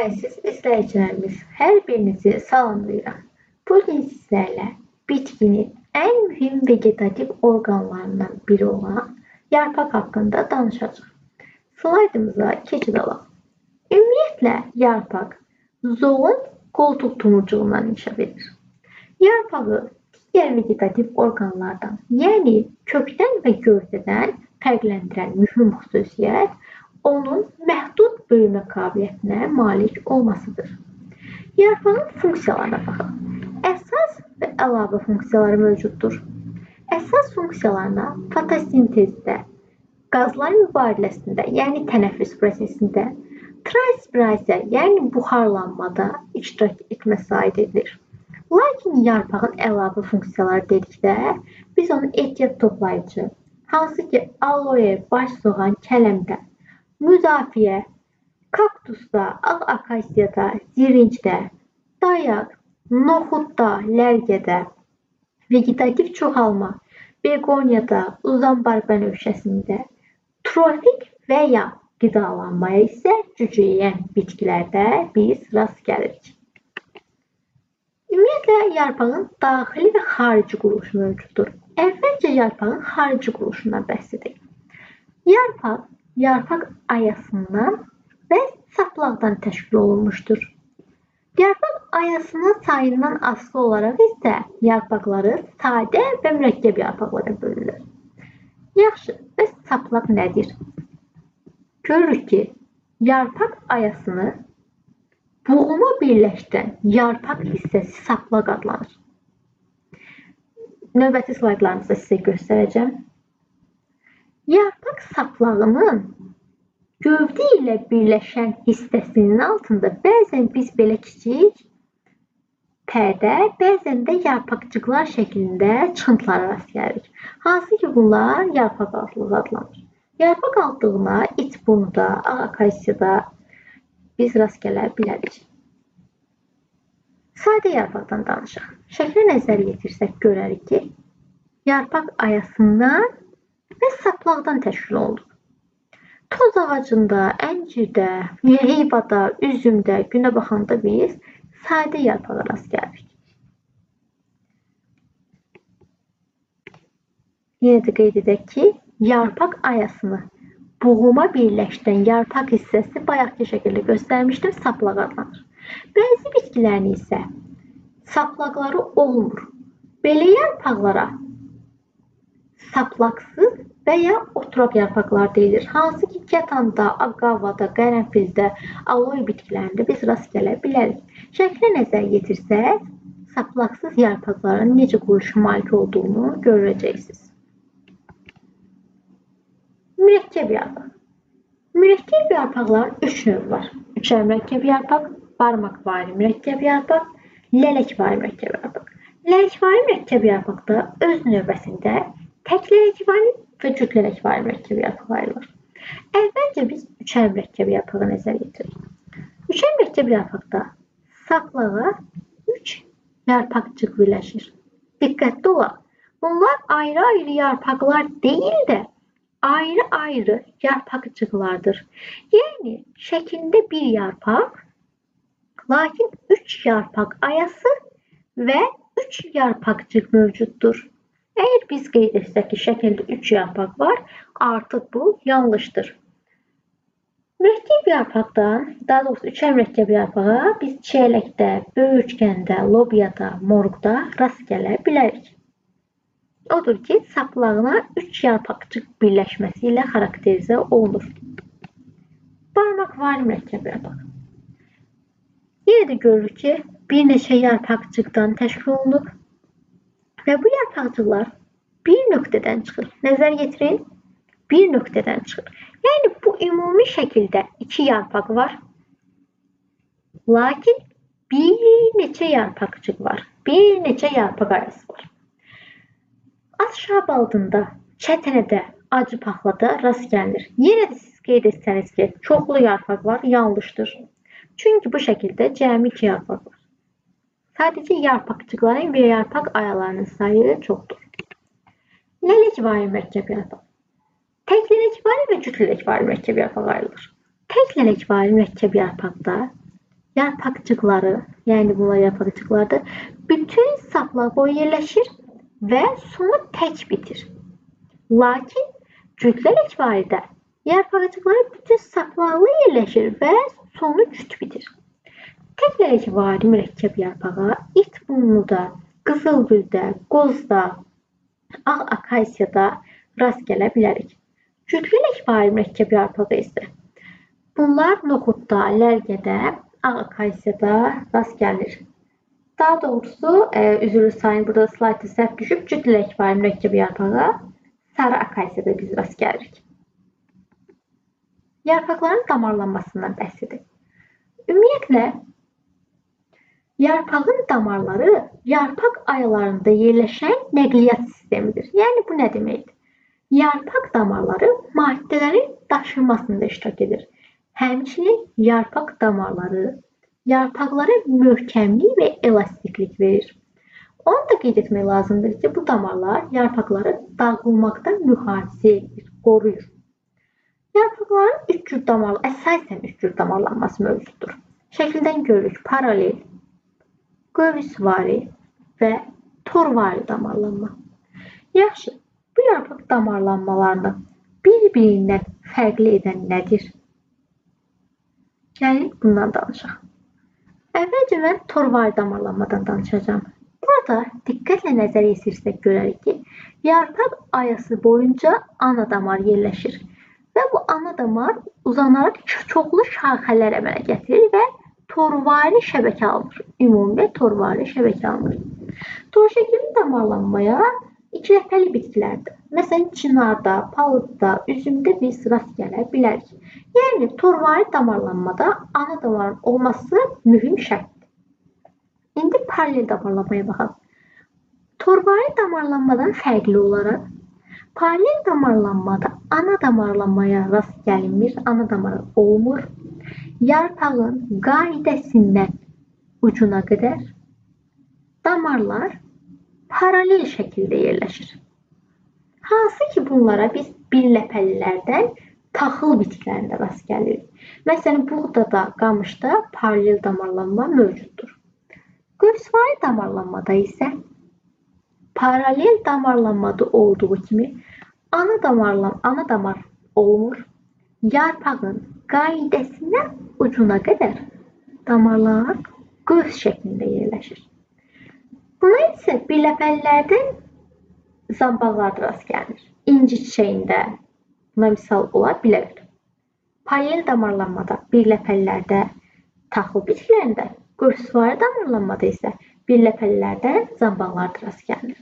Əziz izləyicilərimiz, hər birinizi salamlayıram. Bugün sizlərlə bitkinin ən mühüm vegetativ orqanlarından biri olan yarpaq haqqında danışacağıq. Slaydımıza keçid alaq. Ümumiyyətlə, yarpaq zoğun qoltuq tumurcuğundan inkişaf edir. Yarpağı digər vegetativ orqanlardan, yəni kökdən və gövdədən fərqləndirən mühüm xüsusiyyət onun məhdud böyümə qabiliyyətinə malik olmasıdır. Yarpağın funksiyalarına baxaq. Əsas və əlavə funksiyaları mövcuddur. Əsas funksiyalarına fotosintezdə, qazlar mübadiləsində, yəni tənəffüs prosesində, transpirasiya, yəni buxarlanmada iştirak etməsi aid edilir. Lakin yarpağın əlavə funksiyaları dedikdə, biz onu ehtiyat toplayıcı, hansı ki aloe, baş soğan, kələmdə, müdafiə, kaktusda, ağ akasiyada, zirincdə, dayaq, noxudda, lərgədə, vegetativ çoxalma, begoniyada, uzanbar bənövşəsində, trofik və ya qidalanmaya isə cücəyən bitkilərdə biz rast gəlirik. Ümumiyyətlə, yarpağın daxili və xarici quruluşu mövcuddur. Əvvəlcə yarpağın xarici quruluşundan bəhs edək. Yarpaq ayasından və saplaqdan təşkil olunmuşdur. Yarpaq ayasının sayından asılı olaraq isə yarpaqları sadə və mürəkkəb yarpaqlara bölünür. Yaxşı, bəs saplaq nədir? Görürük ki, yarpaq ayasını buğuma birləşdirən yarpaq hissəsi saplaq adlanır. Növbəti slaydlarımızda sizə göstərəcəm. Yarpaq saplağının gövdə ilə birləşən hissəsinin altında bəzən biz belə kiçik pərdə, bəzən də yarpaqcıqlar şəklində çıxıntılara rast gəlirik. Hansı ki, bunlar yarpaq altlığı adlanır. Yarpaq altlığına itburnuda, ağ akasiyada biz rast gələ bilərik. Sadə yarpaqdan danışaq. Şəklə nəzər yetirsək görərik ki, yarpaq ayasından və saplaqdan təşkil olunur. Toz ağacında, əncirdə, heyvada, üzümdə, günə baxanda biz sadə yarpağa rast gəlirik. Yenə də qeyd edək ki, yarpaq ayasını buğuma birləşdirən yarpaq hissəsi bayaqki şəkildə göstərmişdim, saplaq adlanır. Bəzi bitkilərin isə saplaqları olmur. Belə yarpaqlara saplaqsız və ya oturaq yarpaqlar deyilir. Hansı ki, kətanda, aqavada, qərənfildə, aloe bitkilərində biz rast gələ bilərik. Şəklə nəzər yetirsək, saplaqsız yarpaqların necə quruluşa malik olduğunu görəcəksiniz. Mürəkkəb yarpaq. Mürəkkəb yarpaqların 3 növü var. Üçər mürəkkəb yarpaq, barmaqvari mürəkkəb yarpaq, lələkvari mürəkkəb yarpaq. Lələkvari mürəkkəb yarpaqda öz növbəsində tək lələkvari və cüt lələkvari mürəkkəb yarpaq ayrılır. Əvvəlcə biz üçər mürəkkəb yarpağı nəzər yetiririk. Üçər mürəkkəb yarpaqda saplağa 3 yarpaqcıq birləşir. Diqqətli olaq. Bunlar ayrı-ayrı yarpaqlar deyil də ayrı-ayrı yarpaqcıqlardır. Yəni, şəklində bir yarpaq, lakin 3 yarpaq ayası və 3 yarpaqcıq mövcuddur. Əgər biz qeyd etsək ki, şəkildə 3 yarpaq var, artıq bu yanlışdır. Mürəkkəb yarpaqdan, daha doğrusu üçər mürəkkəb yarpağa biz çiyələkdə, böyürtkəndə, lobyada, morqda rast gələ bilərik. Odur ki, saplağına 3 yarpaqcıq birləşməsi ilə xarakterizə olunur. Barmaqvari mürəkkəb yarpaq. Yenə də görürük ki, bir neçə yarpaqcıqdan təşkil olunub. Və bu yarpaqcıqlar bir nöqtədən çıxır. Nəzər yetirin, bir nöqtədən çıxır. Yəni, bu ümumi şəkildə 2 yarpaq var. Lakin bir neçə yarpaqcıq var. Bir neçə yarpaq arası var. Aşağı baldında, çətənədə, acı paxlada rast gəlinir. Yenə də siz qeyd etsəniz ki, çoxlu yarpaq var, yanlışdır. Çünki bu şəkildə cəmi 2 yarpaq var. Sadəcə yarpaqcıqların və yarpaq ayalarının sayı çoxdur. Lələkvari mürəkkəb yarpaq. Tək lələkvari və cüt lələkvari mürəkkəb yarpaq ayrılır. Tək lələkvari mürəkkəb yarpaqda yarpaqcıqları, yəni bunlar yarpaqcıqlardır, bütün saplar boyu yerləşir və sonu tək bitir. Lakin cütlələkvaridə yarpaqcıqları bütün saplarla yerləşir və sonu cüt bitir. Təklərəkvari mürəkkəb yarpağa it burnuda, qızılgüldə, qozda, ağ akaysiyada rast gələ bilərik. Cütlələkvari mürəkkəb yarpağı isə bunlar noxudda, lərgədə, ağ akaysiyada rast gəlir. Daha doğrusu, üzrlü sayın, burada slaytda səhv düşüb, cütlələkvari mürəkkəb yarpağa sarı akaysiyada biz rast gəlirik. Yarpaqların damarlanmasından bəhs edir. Ümumiyyətlə, yarpağın damarları yarpaq ayalarında yerləşən nəqliyyat sistemidir. Yəni, bu nə deməkdir? Yarpaq damarları maddələrin daşınmasında iştirak edir. Həmçinin yarpaq damarları yarpaqlara möhkəmlik və elastiklik verir. Onu da qeyd etmək lazımdır ki, bu damarlar yarpaqları dağılmaqdan mühafizə edir, qoruyur. Yarpaqların əsasən üç cür damarlanması mövcuddur. Şəkildən görürük paralel, qövsvari və torvari damarlanma. Yaxşı, bu yarpaq damarlanmalarını bir-birindən fərqli edən nədir? Gəlin bundan danışaq. Əvvəlcə mən torvari damarlanmadan danışacağım. Burada diqqətlə nəzər yetirsək görərik ki, yarpaq ayası boyunca ana damar yerləşir və bu ana damar uzanaraq çoxlu şaxələr əmələ gətirir və torvari şəbəkə alınır. Ümumi torvari şəbəkə alınır. Torşəkilli damarlanmaya ikiləpəli bitkilərdir. Məsələn, çinarda, palıdda, üzümdə biz rast gələ bilərik. Yəni, torvari damarlanmada ana damarın olması mühüm şərtdir. İndi paralel damarlanmaya baxaq. Torvari damarlanmadan fərqli olaraq, paralel damarlanmada ana damarlanmaya rast gəlinmir, ana damar olmur. Yarpağın qaidəsindən ucuna qədər damarlar paralel şəkildə yerləşir. Hansı ki, bunlara biz birləpəlilərdən taxıl bitkilərində rast gəlirik. Məsələn, buğdada, qamışda paralel damarlanma mövcuddur. Qövsvari damarlanmada isə paralel damarlanmada olduğu kimi ana damar olmur. Yarpağın qaidəsindən ucuna qədər damarlar qövs şəklində yerləşir. Buna isə birləpəlilərdən zambaqlarda rast gəlinir. İnci çiçəyində buna misal ola bilər. Paralel damarlanmada birləpəlilərdə taxıl bitkilərində, qövsvari damarlanmada isə birləpəlilərdə zambaqlarda rast gəlinir.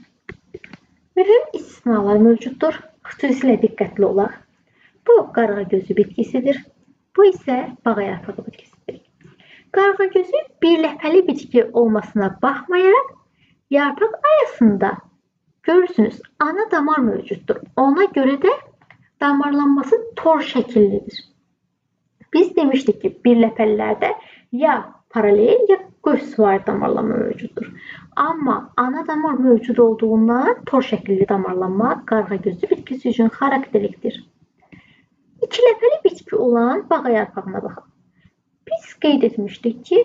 Mühüm istisnalar mövcuddur. Xüsusilə diqqətli olaq. Bu qarğagözü bitkisidir. Bu isə bağayarpağı bitkisidir. Qarğagözü birləpəli bitki olmasına baxmayaraq, yarpaq ayasında görürsünüz, ana damar mövcuddur. Ona görə də damarlanması tor şəkillidir. Biz demişdik ki, birləpəlilərdə ya paralel ya qövsvari damarlanma mövcuddur. Amma ana damar mövcud olduğundan tor şəkilli damarlanma qarğagözü bitkisi üçün xarakterlikdir. İkiləpəli bitki olan bağayarpağına baxaq. Biz qeyd etmişdik ki,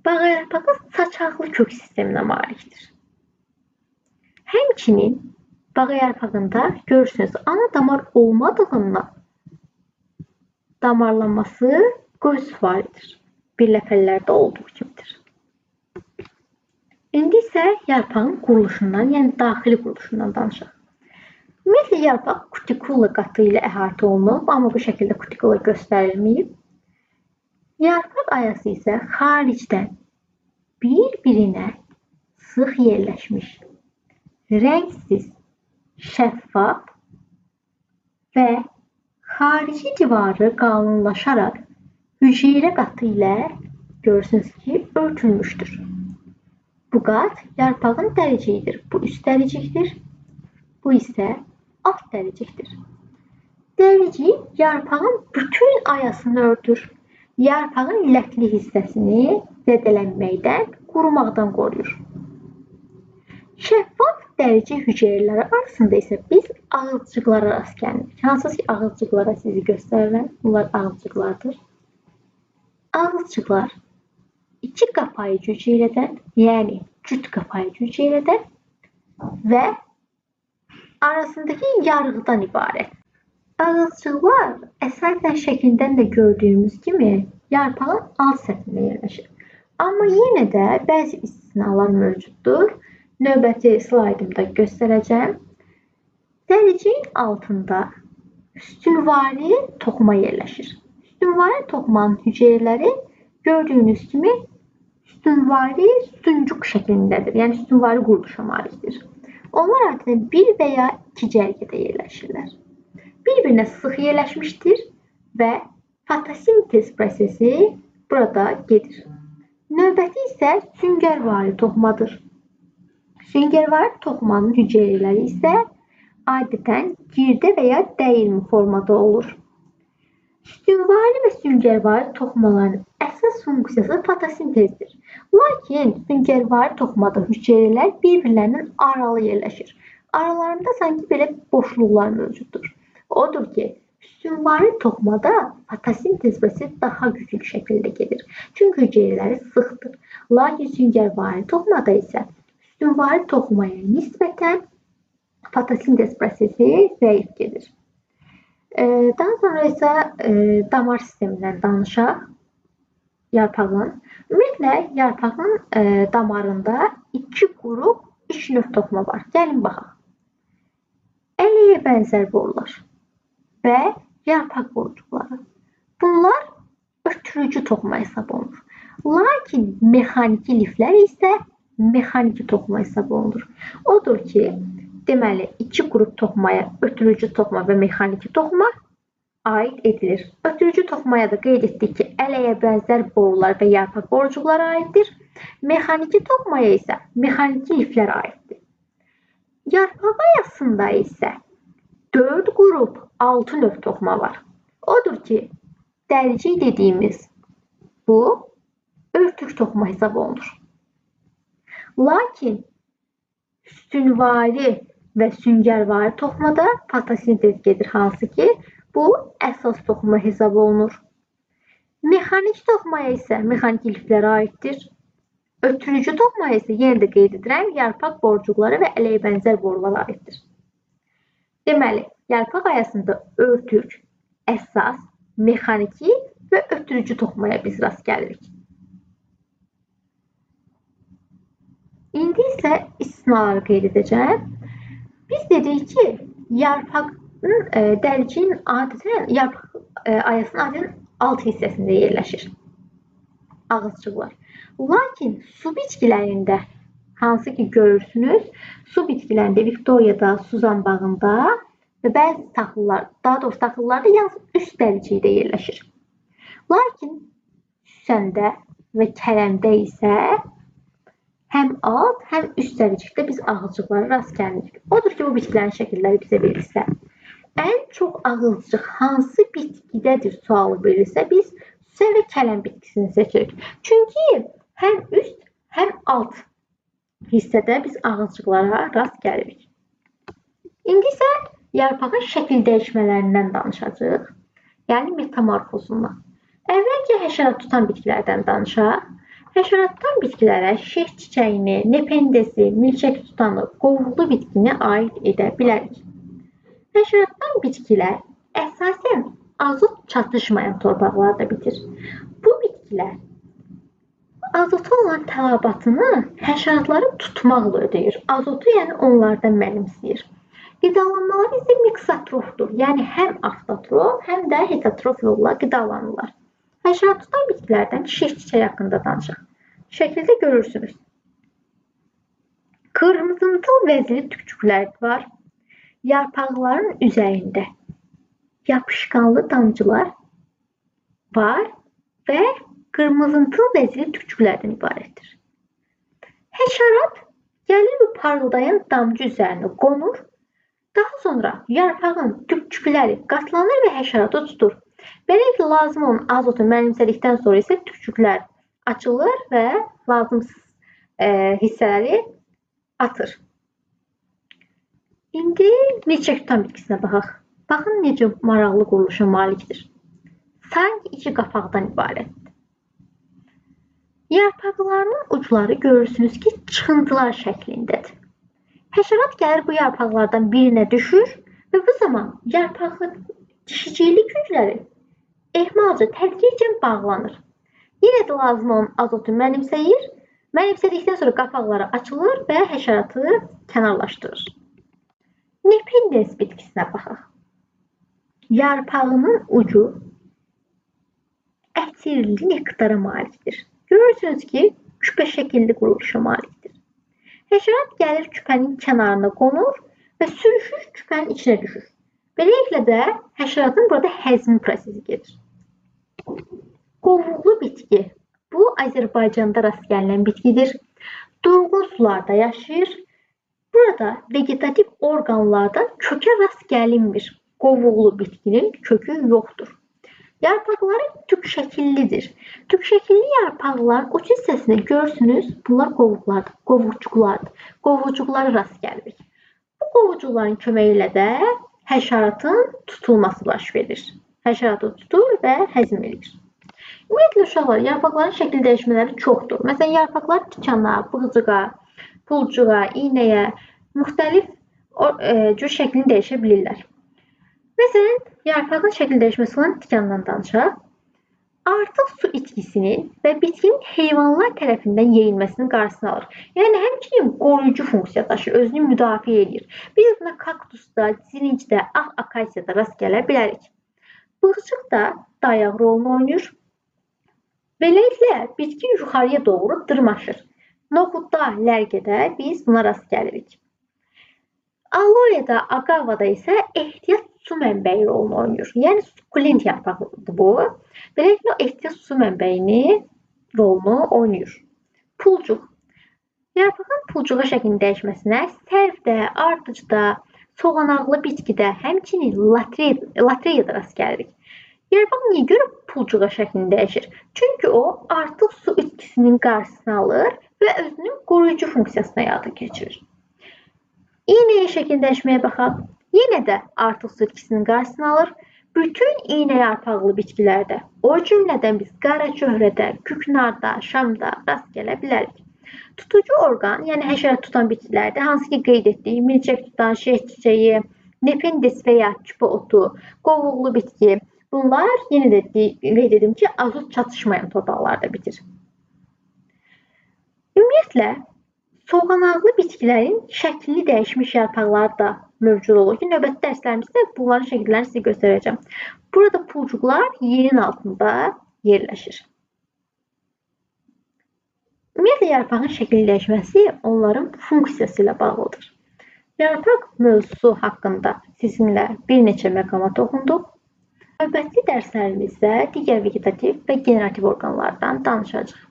bağayarpağı saçaqlı kök sisteminə malikdir. Həmçinin bağayarpağında görürsünüz, ana damar olmadığından damarlanması qövsvaridir. Birləpəlilərdə olduğu kimidir. İndi isə yarpağın quruluşundan, yəni daxili quruluşundan danışaq. Ümumiyyətlə, yarpaq kutikula qatı ilə əhatə olunub, amma bu şəkildə kutikula göstərilməyib. Yarpaq ayası isə xaricdən bir-birinə sıx yerləşmiş, rəngsiz, şəffaf və xarici divarı qalınlaşaraq hüceyrə qatı ilə görürsünüz ki, örtülmüşdür. Bu qat yarpağın dəriciyidir. Bu üst dəricikdir. Bu isə alt dəricikdir. Dəricik yarpağın bütün ayasını örtür. Yarpağın ləkli hissəsini zədələnməkdən, qurumaqdan qoruyur. Şəffaf dəricik hüceyrələri arasında isə biz ağızcıqlara rast gəlirik. Hansı ki, ağızcıqlara sizi göstərirəm. Bunlar ağızcıqlardır. Ağızcıqlar iki qapayıcı hüceyrədən, yəni cüt qapayıcı hüceyrədən və arasındakı yarıqdan ibarət. Ağızcıqlar əsasən şəkildən də gördüyümüz kimi yarpağın alt səthində yerləşir. Amma yenə də bəzi istisnalar mövcuddur. Növbəti slaydımda göstərəcəm. Dəriciyin altında sütunvari toxuma yerləşir. Sütunvari toxumanın hüceyrələri gördüyünüz kimi sütunvari sütuncuq şəklindədir. Yəni sütunvari quruluşa malikdir. Onlar adətən bir və ya iki cərgədə yerləşirlər. Bir-birinə sıx yerləşmişdir və fotosintez prosesi burada gedir. Növbəti isə süngərvari toxumadır. Süngərvari toxumanın hüceyrələri isə adətən girdə və ya dəyirmi formada olur. Sütunvari və süngərvari toxumaların əsas funksiyası fotosintezdir. Lakin süngərvari toxumada hüceyrələr bir-birlərindən aralı yerləşir. Aralarında sanki belə boşluqlar mövcuddur. Odur ki, sütunvari toxumada fotosintez prosesi daha güclü şəkildə gedir. Çünki hüceyrələri sıxdır. Lakin süngərvari toxumada isə sütunvari toxumaya nisbətən fotosintez prosesi zəif gedir. Daha sonra isə damar sistemindən danışaq yarpağın. Ümumiyyətlə, yarpağın damarında iki qrup, üç növ toxuma var. Gəlin baxaq. Ələyə bənzər borular və yarpaq borucuqları. Bunlar ötürücü toxuma hesab olunur. Lakin mexaniki liflər isə mexaniki toxuma hesab olunur. Odur ki, deməli, iki qrup toxumaya ötürücü toxuma və mexaniki toxuma aid edilir. Ötürücü toxumaya da qeyd etdik ki, ələyə bənzər borular və yarpaq borucuqları aiddir. Mexaniki toxumaya isə mexaniki liflər aiddir. Yarpaq ayasında isə 4 qrup, 6 növ toxuma var. Odur ki, dəricik dediyimiz bu örtük toxuma hesab olunur. Lakin sütunvari və süngərvari toxumada fotosintez gedir, hansı ki, bu əsas toxuma hesab olunur. Mexaniki toxumaya isə mexaniki liflər aiddir. Ötürücü toxumaya isə yenə də qeyd edirəm, yarpaq borucuqları və ələyə bənzər borular aiddir. Deməli, yarpaq ayasında örtük, əsas, mexaniki və ötürücü toxumaya biz rast gəlirik. İndi isə istisnaları qeyd edəcəm. Biz dedik ki, dəriciyin adətən, yarpaq ayasının adətən alt hissəsində yerləşir ağızcıqlar. Lakin su bitkilərində, hansı ki görürsünüz, su bitkilərində Viktoriyada, Suzan bağında və bəzi taxıllar, daha doğrusu taxıllarda yalnız üst dəricikdə yerləşir. Lakin süsəndə və kələmdə isə həm alt, həm üst dəricikdə biz ağızcıqlara rast gəlirik. Odur ki, bu bitkilərin şəkilləri bizə verilsə, ən çox ağızcıq hansı bitkidədir sualı verilsə, biz süsə və kələm bitkisini seçirik. Çünki həm üst, həm alt hissədə biz ağızcıqlara rast gəlirik. İndi isə yarpağın şəkil dəyişmələrindən danışacağıq. Yəni metamorfozundan. Əvvəlcə həşərat tutan bitkilərdən danışaq. Həşərat tutan bitkilərə şeh çiçəyini, nependesi, milçək tutanı, qovruqlu bitkini aid edə bilərik. Həşərat tutan bitkilər əsasən azot çatışmayan torpaqlarda bitir. Bu bitkilər azota olan tələbatını həşəratları tutmaqla ödəyir. Azotu yəni onlardan mənimsəyir. Qidalanmaları isə miksatrofdur. Yəni həm avtotrof, həm də heterotrof yolla qidalanırlar. Həşərat tutan bitkilərdən şeh çiçəyi haqqında danışaq. Şəkildə görürsünüz. Qırmızımtıl vəzli tükçüklər var. Yarpaqların üzərində yapışqanlı damcılar var və qırmızımtıl vəzli tükçüklərdən ibarətdir. Həşərat gəlir və parıldayan damcı üzərinə qonur. Daha sonra yarpağın tükçükləri qatlanır və həşəratı tutur. Belə ki, lazım olan azotu mənimsədikdən sonra isə tükçüklər açılır və lazımsız hissələri atır. İndi milçək tutan bitkisinə baxaq. Baxın necə maraqlı quruluşa malikdir. Sanki iki qapaqdan ibarətdir. Yarpaqlarının ucları görürsünüz ki çıxıntılar şəklindədir. Həşərat gəlir bu yarpaqlardan birinə düşür və bu zaman yarpağın dişiciklik hücrələri ehmalca tədricən bağlanır. Yenə də lazım olan azotu mənimsəyir. Mənimsədikdən sonra qapaqları açılır və həşəratı kənarlaşdırır. Nepenthes bitkisinə baxaq. Yarpağının ucu ətirli nektara malikdir. Görürsünüz ki, küpə şəkilli quruluşa malikdir. Həşərat gəlir küpənin kənarına qonur və sürüşür küpənin içinə düşür. Beləliklə də həşəratın burada həzm prosesi gedir. Qovuqlu bitki. Bu, Azərbaycanda rast gəlinən bitkidir. Durğun sularda yaşayır. Burada vegetativ orqanlardan kökə rast gəlinmir. Qovuqlu bitkinin kökü yoxdur. Yarpaqları tük şəkillidir. Tük şəkilli yarpaqlar uç hissəsində görürsünüz, bunlar qovuqlardır, qovuqcuqlardır. Qovuqcuqlara rast gəlirik. Bu qovuqcuqların köməyi ilə də həşəratın tutulması baş verir. Həşəratı tutur və həzm edir. Ümumiyyətlə uşaqlar, yarpaqların şəkil dəyişmələri çoxdur. Məsələn, yarpaqlar tikana, bığcığa, pulcuğa, iynəyə, müxtəlif cür şəklini dəyişə bilirlər. Məsələn, yarpağın şəkil dəyişməsi olan tikandan danışaq. Artıq su itkisinin və bitkinin heyvanlar tərəfindən yeyilməsinin qarşısını alır. Yəni, həmçinin qoruyucu funksiya daşıyır, özünü müdafiə edir. Biz buna kaktusda, zilincdə, ağ akasiyada rast gələ bilərik. Bığcıq da dayaq rolunu oynayır. Beləliklə, bitki yuxarıya doğru dırmaşır. Noxudda, lərgədə biz buna rast gəlirik. Aloe'da, agavada isə ehtiyat su mənbəyi rolunu oynayır. Yəni, sukulent yarpaqlıdır bu. Beləliklə, ehtiyat su mənbəyini rolunu oynayır. Pulcuq. Yarpağın pulcuğa şəklini dəyişməsinə sərvdə, ardıcda, soğanaqlı bitkidə, həmçinin latreyada rast gəlirik. Yarpaq niyə görə pulcuğa şəklini dəyişir? Çünki o, artıq su itkisinin qarşısını alır və özünün qoruyucu funksiyasını həyata keçirir. İynəyə şəkil dəyişməyə baxaq. Yenə də artıq su itkisinin qarşısını alır. Bütün iynə yarpaqlı bitkilərdə, o cümlədən biz qaraçöhrədə, küknarda, şamda rast gələ bilərik. Tutucu orqan, yəni həşərat tutan bitkilərdə, hansı ki qeyd etdiyim, milçək tutan, şeh çiçəyi, nepenthes və ya küpə otu, qovuqlu bitki, bunlar yenə də qeyd edim ki, azot çatışmayan torpaqlarda bitir. Ümumiyyətlə, soğanaqlı bitkilərin şəklini dəyişmiş yarpaqları da mövcud olur ki, növbəti dərslərimizdə bunların şəkillərini sizə göstərəcəm. Burada pulcuqlar yerin altında yerləşir. Ümumiyyətlə, yarpağın şəkli dəyişməsi onların funksiyası ilə bağlıdır. Yarpaq mövzusu haqqında sizinlə bir neçə məqama toxunduq. Növbəti dərslərimizdə digər vegetativ və generativ orqanlardan danışacağıq.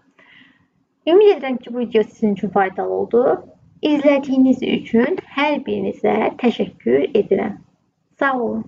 Ümid edirəm ki, bu video sizin üçün faydalı oldu. İzlədiyiniz üçün hər birinizə təşəkkür edirəm. Sağ olun.